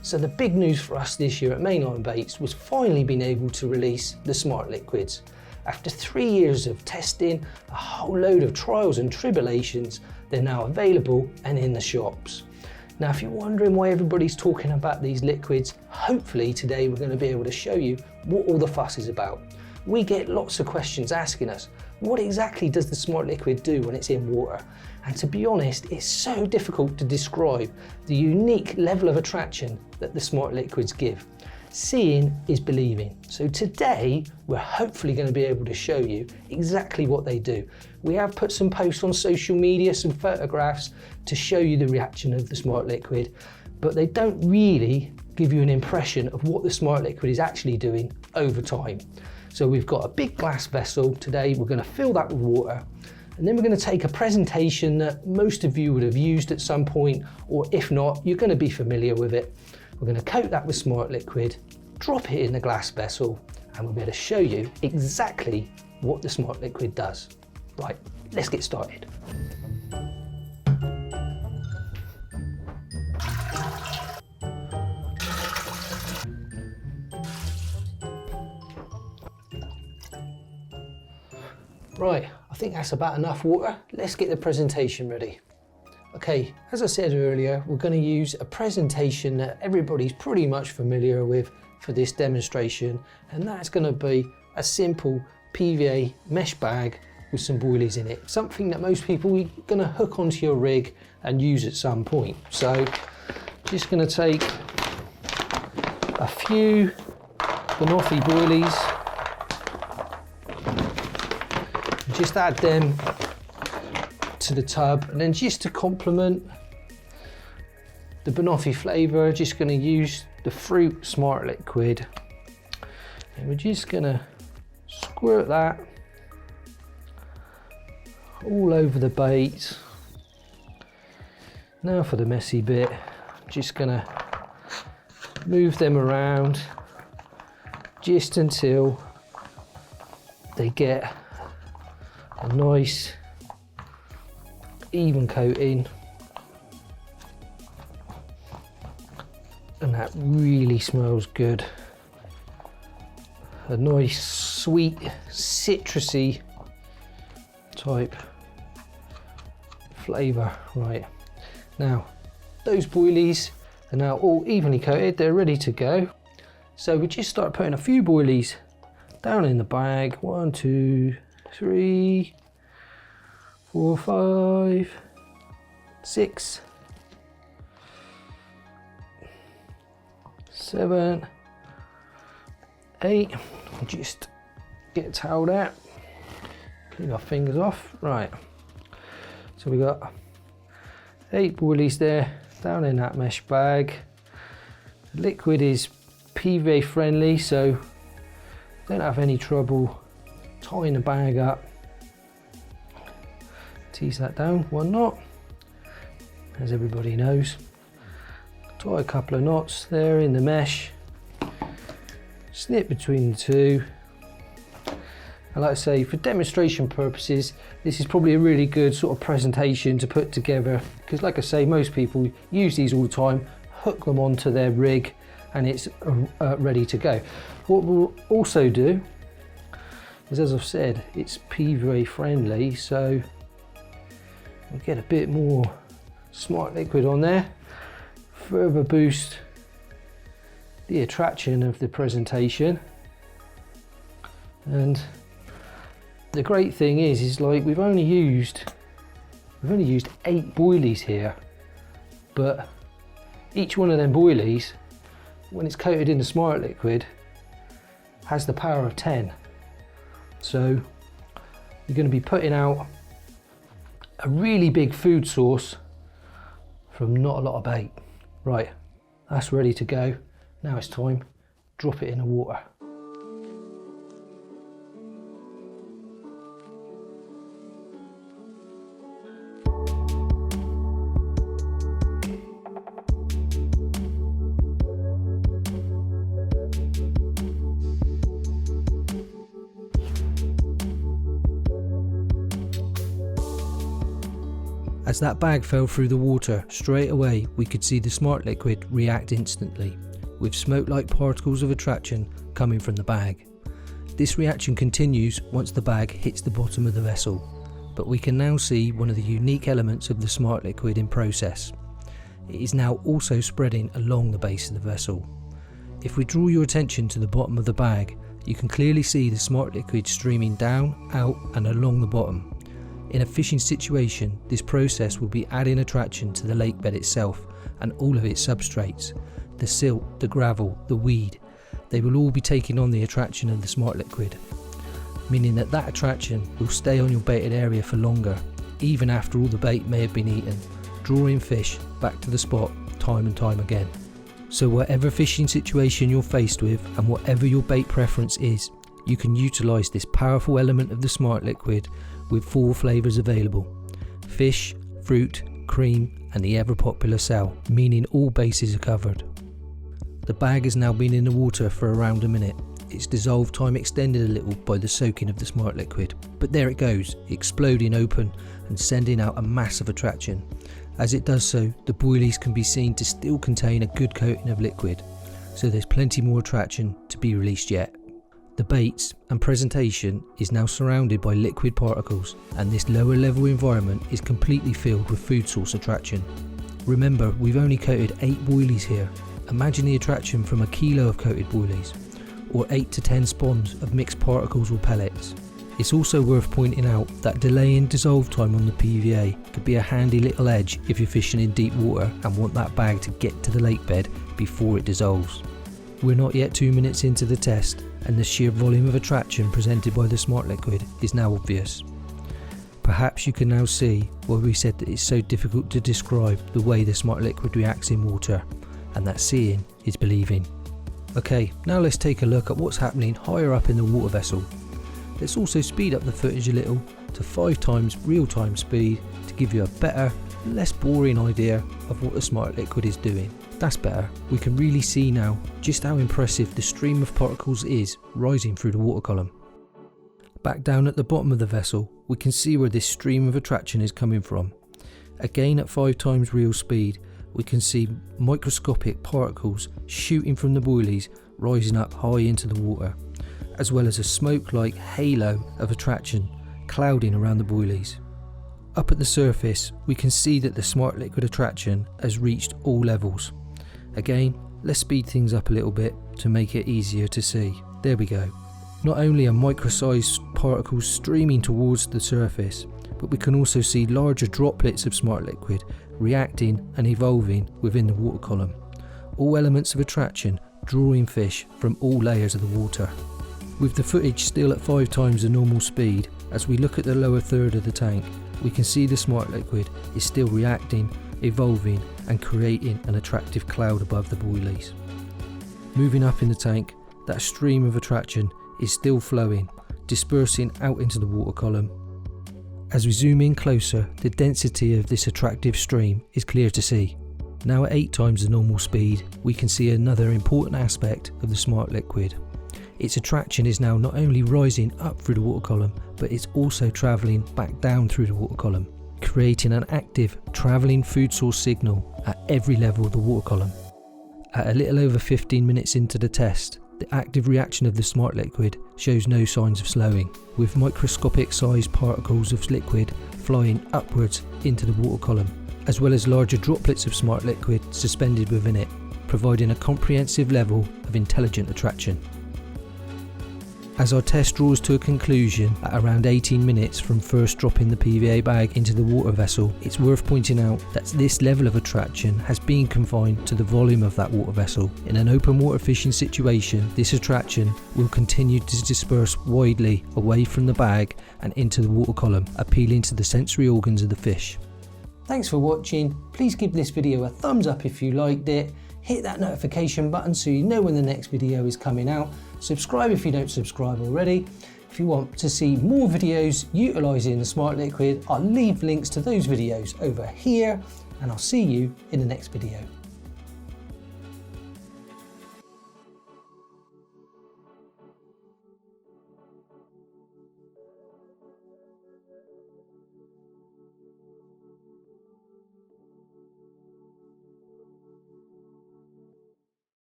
So the big news for us this year at Mainline Baits was finally being able to release the Smart Liquids. After 3 years of testing, a whole load of trials and tribulations, they're now available and in the shops. Now, if you're wondering why everybody's talking about these liquids, hopefully today we're going to be able to show you what all the fuss is about. We get lots of questions asking us, what exactly does the Smart Liquid do when it's in water? And to be honest, it's so difficult to describe the unique level of attraction that the Smart Liquids give. Seeing is believing. So today, we're hopefully going to be able to show you exactly what they do. We have put some posts on social media, some photographs to show you the reaction of the Smart Liquid, but they don't really give you an impression of what the Smart Liquid is actually doing over time. So we've got a big glass vessel today, we're going to fill that with water, and then we're going to take a presentation that most of you would have used at some point, or if not, you're going to be familiar with it. We're going to coat that with Smart Liquid, drop it in the glass vessel, and we'll be able to show you exactly what the Smart Liquid does. Right, let's get started. Right, I think that's about enough water. Let's get the presentation ready. Okay, as I said earlier, we're going to use a presentation that everybody's pretty much familiar with for this demonstration, and that's going to be a simple PVA mesh bag with some boilies in it. Something that most people are going to hook onto your rig and use at some point. So, just going to take a few banoffee boilies, just add them to the tub, and then just to complement the banoffee flavour, just going to use the fruit Smart Liquid, and we're just going to squirt that all over the bait. Now for the messy bit, I'm just going to move them around just until they get a nice even coating, and that really smells good. A nice sweet citrusy type flavour. Right, now those boilies are now all evenly coated, they're ready to go. So we just start putting a few boilies down in the bag. 1, 2, 3, 4, 5, 6, 7, 8. Just get a towel out, clean our fingers off. Right, so we got 8 boilies there down in that mesh bag. The liquid is PVA friendly, so don't have any trouble tying the bag up. Tease that down 1 knot, as everybody knows. Tie a couple of knots there in the mesh, snip between the two. And like I say, for demonstration purposes, this is probably a really good sort of presentation to put together, because like I say, most people use these all the time, hook them onto their rig, and it's ready to go. What we'll also do is, as I've said, it's PVA friendly, so we'll get a bit more Smart Liquid on there, further boost the attraction of the presentation. And the great thing is like we've only used 8 boilies here, but each one of them boilies, when it's coated in the Smart Liquid, has the power of 10. So you're going to be putting out a really big food source from not a lot of bait. Right, that's ready to go. Now it's time, drop it in the water. As that bag fell through the water, straight away we could see the smart liquid react instantly, with smoke-like particles of attraction coming from the bag. This reaction continues once the bag hits the bottom of the vessel, but we can now see one of the unique elements of the smart liquid in process. It is now also spreading along the base of the vessel. If we draw your attention to the bottom of the bag, you can clearly see the smart liquid streaming down, out and along the bottom. In a fishing situation, this process will be adding attraction to the lake bed itself and all of its substrates. The silt, the gravel, the weed, they will all be taking on the attraction of the smart liquid, meaning that that attraction will stay on your baited area for longer, even after all the bait may have been eaten, drawing fish back to the spot time and time again. So whatever fishing situation you're faced with and whatever your bait preference is, you can utilise this powerful element of the smart liquid with 4 flavours available: fish, fruit, cream and the ever popular cell, meaning all bases are covered. The bag has now been in the water for around a minute. Its dissolve time extended a little by the soaking of the smart liquid, but there it goes, exploding open and sending out a massive attraction. As it does so, the buoys can be seen to still contain a good coating of liquid, so there's plenty more attraction to be released yet. The baits and presentation is now surrounded by liquid particles, and this lower level environment is completely filled with food source attraction. Remember, we've only coated 8 buoys here. Imagine the attraction from a kilo of coated buoys, or 8 to 10 spawns of mixed particles or pellets. It's also worth pointing out that delaying dissolve time on the PVA could be a handy little edge if you're fishing in deep water and want that bag to get to the lake bed before it dissolves. We're not yet 2 minutes into the test, and the sheer volume of attraction presented by the smart liquid is now obvious. Perhaps you can now see why we said that it's so difficult to describe the way the smart liquid reacts in water, and that seeing is believing. Okay, now let's take a look at what's happening higher up in the water vessel. Let's also speed up the footage a little to 5 times real-time speed to give you a better, less boring idea of what the smart liquid is doing. That's better. We can really see now just how impressive the stream of particles is rising through the water column. Back down at the bottom of the vessel, we can see where this stream of attraction is coming from. Again at 5 times real speed, we can see microscopic particles shooting from the buoys rising up high into the water, as well as a smoke-like halo of attraction clouding around the buoys. Up at the surface, we can see that the smart liquid attraction has reached all levels. Again, let's speed things up a little bit to make it easier to see. There we go. Not only are micro-sized particles streaming towards the surface, but we can also see larger droplets of smart liquid reacting and evolving within the water column. All elements of attraction drawing fish from all layers of the water. With the footage still at 5 times the normal speed, as we look at the lower third of the tank, we can see the smart liquid is still reacting, evolving and creating an attractive cloud above the buoys. Moving up in the tank, that stream of attraction is still flowing, dispersing out into the water column. As we zoom in closer, the density of this attractive stream is clear to see. Now at 8 times the normal speed, we can see another important aspect of the smart liquid. Its attraction is now not only rising up through the water column, but it's also travelling back down through the water column, creating an active travelling food source signal at every level of the water column. At a little over 15 minutes into the test, the active reaction of the smart liquid shows no signs of slowing, with microscopic sized particles of liquid flying upwards into the water column, as well as larger droplets of smart liquid suspended within it, providing a comprehensive level of intelligent attraction. As our test draws to a conclusion at around 18 minutes from first dropping the PVA bag into the water vessel, it's worth pointing out that this level of attraction has been confined to the volume of that water vessel. In an open water fishing situation, this attraction will continue to disperse widely away from the bag and into the water column, appealing to the sensory organs of the fish. Thanks for watching. Please give this video a thumbs up if you liked it. Hit that notification button so you know when the next video is coming out. Subscribe if you don't subscribe already. If you want to see more videos utilising the smart liquid, I'll leave links to those videos over here, and I'll see you in the next video.